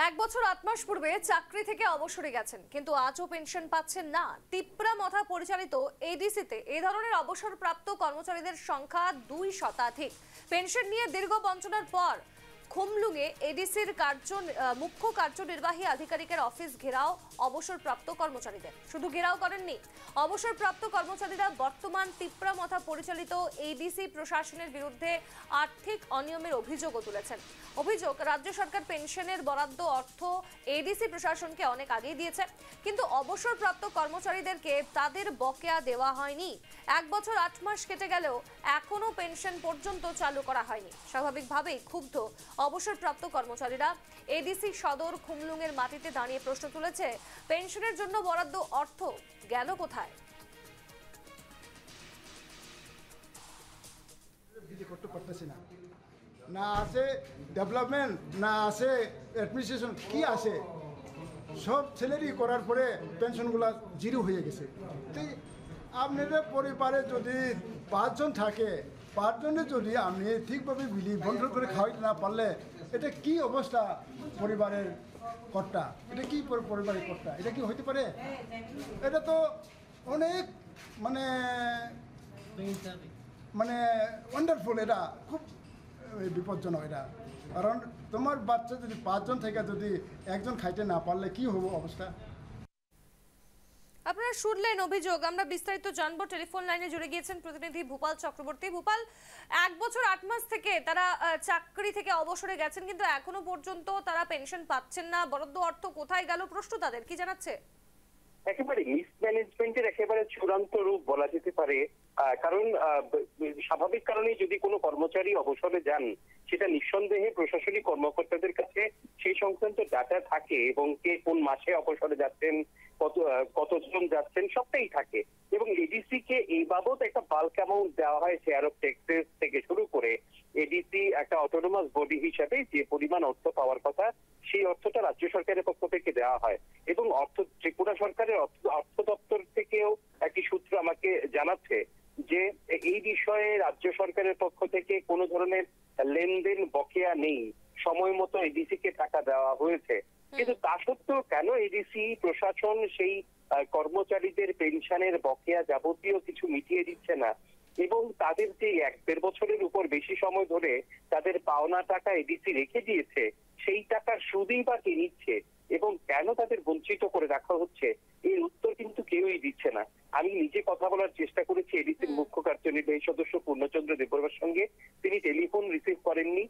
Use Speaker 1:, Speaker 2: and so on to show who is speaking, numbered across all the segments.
Speaker 1: এক বছর ৮ মাস পূর্বে চাকরি থেকে অবসরে গেছেন, কিন্তু আজও পেনশন পাচ্ছেন না। তিপ্রা মথা পরিচালিত এডিসিতে এই ধরনের অবসরপ্রাপ্ত কর্মচারীদের সংখ্যা ২ শতাধিক। পেনশন নিয়ে দীর্ঘ বঞ্চনার পর খুমলুঙে এডিসির মুখ্য কার্যনির্বাহী আধিকারিকের অফিস ঘেরাও অবসরপ্রাপ্ত কর্মচারীদের। শুধু ঘেরাও করেননি, অবসরপ্রাপ্ত কর্মচারীরা বর্তমান তিপ্রা মথা পরিচালিত এডিসি প্রশাসনের বিরুদ্ধে আর্থিক অনিয়মের অভিযোগও তুলেছেন। অভিযোগ, রাজ্য সরকার পেনশনের বরাদ্দ অর্থ এডিসি প্রশাসনকে অনেক আগেই দিয়েছে, কিন্তু অবসরপ্রাপ্ত কর্মচারীদেরকে তাদের বকেয়া দেওয়া হয়নি। ১ বছর ৮ মাস কেটে গেলেও এখনো পেনশন পর্যন্ত চালু করা হয়নি। স্বাভাবিকভাবেই ক্ষুব্ধ অবসরপ্রাপ্ত কর্মচারীরা এডিসি সদর খুমলুঙের মাটিতে দাঁড়িয়ে প্রশ্ন তুলেছে, পেনশনের জন্য বরাদ্দ অর্থ গেল কোথায়?
Speaker 2: করতে পারতেছি না, না আছে ডেভেলপমেন্ট, না আছে অ্যাডমিনিস্ট্রেশন, কি আছে? সব স্যালারি করার পরে পেনশনগুলো জিরো হয়ে গেছে। তাই আপনাদের পরিবারে যদি ৫ জন থাকে, ৫ জনের যদি আপনি ঠিকভাবে বিলি বন্টন করে খাওয়াইতে না পারলে এটা কি অবস্থা পরিবারের কর্তা? এটা কি পরিবারের কর্তা? এটা কি হইতে পারে? এটা তো অনেক মানে মানে ওয়ান্ডারফুল, এটা খুব বিপজ্জনক। এটা কারণ তোমার বাচ্চা যদি ৫ জন থেকে যদি একজন খাইতে না পারলে কি হবো অবস্থা?
Speaker 1: আপনারা শুনলেন অভিযোগ। আমরা বিস্তারিত জানবো। টেলিফোন লাইনে জুড়ে গিয়েছেন প্রতিনিধি ভূপাল চক্রবর্তী। ভূপাল, ১ বছর ৮ মাস থেকে তারা চাকরি থেকে অবসরে গেছেন, কিন্তু এখনো পর্যন্ত তারা পেনশন পাচ্ছেন না। বরাদ্দ অর্থ কোথায় গেল প্রশ্ন তাদের, কি জানাচ্ছে?
Speaker 3: একেবারে মিসম্যানেজমেন্টের একেবারে চূড়ান্ত রূপ বলা যেতে পারে। কারণ স্বাভাবিক কারণে যদি কোনো কর্মচারী অবসরে যান, সেটা নিঃসন্দেহে প্রশাসনিক কর্মকর্তাদের কাছে সেই সংক্রান্ত ডাটা থাকে এবং কে কোন মাসে অবসরে যাচ্ছেন, কতজন যাচ্ছেন, সবটাই থাকে। এবং এডিসি কে এই বাবদ একটা বাল্ক অ্যামাউন্ট দেওয়া হয় শেয়ার অফ ট্যাক্সেস থেকে শুরু করে। এডিসি একটা অটোনোমাস বডি হিসাবে যে পরিমাণ অর্থ পাওয়ার কথা, সেই অর্থটা রাজ্য সরকারের পক্ষ থেকে দেওয়া হয়। এবং ত্রিপুরা সরকারের অর্থ দপ্তর থেকেও একটি সূত্র আমাকে জানাচ্ছে যে এই বিষয়ে রাজ্য সরকারের পক্ষ থেকে কোনো ধরনের লেনদেন বকেয়া নেই, সময় মতো এডিসি কে টাকা দেওয়া হয়েছে। কিন্তু তা সত্ত্বেও কেন এডিসি প্রশাসন সেই কর্মচারীদের পেনশনের বকেয়া যাবতীয় কিছু মিটিয়ে দিচ্ছে না এবং তাদের যে ১-১.৫ বছরের উপর বেশি সময় ধরে তাদের পাওনা টাকা এডিসি রেখে দিয়েছে, সেই টাকার সুদই বা কে নিচ্ছে এবং কেন তাদের বঞ্চিত করে রাখা হচ্ছে, এর উত্তর কিন্তু কেউই দিচ্ছে না। আমি নিজে কথা বলার চেষ্টা করেছি এডিসির মুখ্য কার্যনির্বাহী সদস্য পূর্ণচন্দ্র দেববর্মার সঙ্গে, তিনি টেলিফোন রিসিভ করেননি।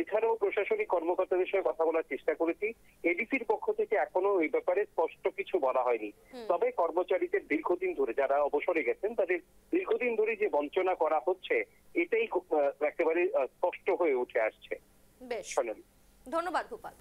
Speaker 3: এছাড়াও প্রশাসনিক কর্মকর্তাদের সঙ্গে কথা বলার চেষ্টা করেছি। এডিসির পক্ষ থেকে এখনো এই ব্যাপারে স্পষ্ট কিছু বলা হয়নি। তবে কর্মচারীদের দীর্ঘদিন ধরে, যারা অবসরে গেছেন, তাদের দীর্ঘদিন ধরে যে বঞ্চনা করা হচ্ছে, এটাই একেবারে স্পষ্ট হয়ে উঠে আসছে।
Speaker 1: বেশ, ধন্যবাদ ভূপাল।